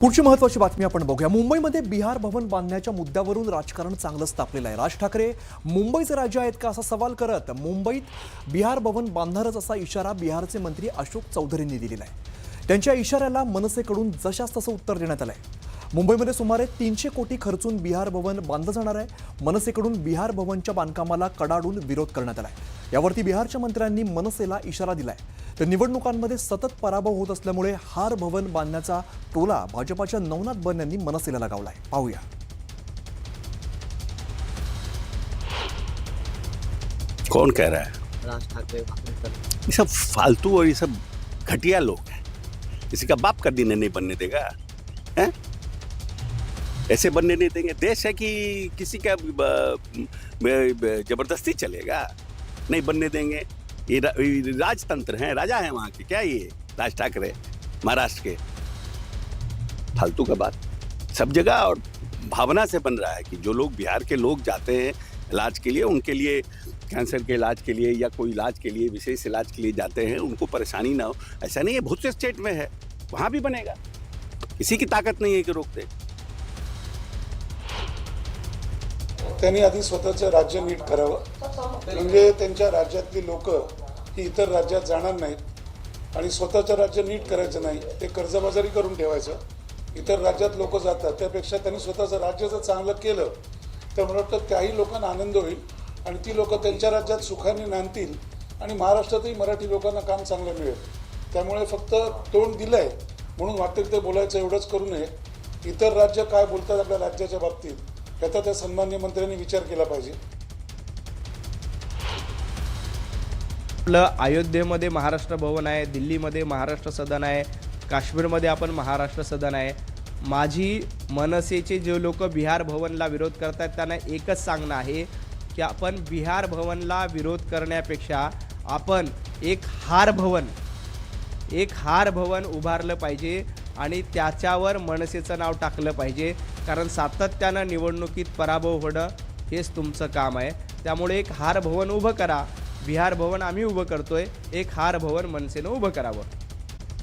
पुढची महत्त्वाची बातमी आपण बघूया। मुंबईमध्ये बिहार भवन बांधण्याच्या मुद्द्यावरून राजकारण चांगलंच तापलेलं आहे। राज ठाकरे मुंबईचे राज्य आहेत का असा सवाल करत मुंबईत बिहार भवन बांधणारच असा इशारा बिहारचे मंत्री अशोक चौधरींनी दिलेला आहे। त्यांच्या इशाऱ्याला मनसेकडून जशास तसं उत्तर देण्यात आलंय। मुंबईमध्ये सुमारे 300 कोटी खर्चून बिहार भवन बांधलं जाणार आहे। मनसेकडून बिहार भवनच्या बांधकामाला कडाडून विरोध करण्यात आलाय। यावरती बिहारच्या मंत्र्यांनी मनसेला इशारा दिलाय। तर निवडणुकांमध्ये सतत पराभव होत असल्यामुळे हार भवन बांधण्याचा टोला भाजपाच्या नवनाथ बन यांनी मनसेला लगावलाय। पाहूया। कौन कह रहा है? राज ठाकरे ये सब फालतू और ये सब घटिया लोग हैं। किसी का बाप का दिन नहीं बनने देगा, हैं? ऐसे बनने नहीं देंगे। देश है कि किसी का जबरदस्ती चलेगा? नहीं बनने देंगे। ये राजतंत्र है, राजा है वहाँ के। क्या ये राज ठाकरे महाराष्ट्र के? फालतू का बात सब जगह और भावना से बन रहा है कि जो लोग बिहार के लोग जाते हैं इलाज के लिए, उनके लिए कैंसर के इलाज के लिए या कोई इलाज के लिए, विशेष इलाज के लिए जाते हैं, उनको परेशानी ना हो। ऐसा नहीं है, बहुत से स्टेट में है, वहाँ भी बनेगा। किसी की ताकत नहीं है कि रोकते। त्यांनी आधी स्वतःचं राज्य नीट करावं, म्हणजे त्यांच्या राज्यातली लोक ही इतर राज्यात जाणार नाहीत आणि स्वतःचं राज्य नीट करायचं नाही, ते कर्जबाजारी करून ठेवायचं। इतर राज्यात लोक जातात त्यापेक्षा त्यांनी स्वतःचं राज्य जर चांगलं केलं तर मला वाटतं त्याही लोकांना आनंद होईल आणि ती लोक त्यांच्या राज्यात सुखाने नांदतील आणि महाराष्ट्रातही मराठी लोकांना काम चांगलं मिळेल। त्यामुळे फक्त तोंड दिलंय म्हणून वाटेल ते बोलायचं एवढंच करू नये। इतर राज्य काय बोलतात आपल्या राज्याच्या बाबतीत याचा त्या सन्माननीय मंत्र्यांनी विचार केला पाहिजे। आपलं अयोध्येमध्ये महाराष्ट्र भवन आहे, दिल्लीमध्ये महाराष्ट्र सदन आहे, काश्मीरमध्ये आपण महाराष्ट्र सदन आहे। माझी मनसेचे जे लोक बिहार भवनला विरोध करतात त्यांना एकच सांगणं आहे की आपण बिहार भवनला विरोध करण्यापेक्षा आपण एक हार भवन उभारलं पाहिजे आणि त्याच्यावर मनसेचं नाव टाकलं पाहिजे, कारण सातत्यानं निवडणुकीत पराभव होणं हेच तुमचं काम आहे। त्यामुळे एक हार भवन उभं करा। बिहार भवन आम्ही उभं करतोय, एक हार भवन मनसेनं उभं करावं।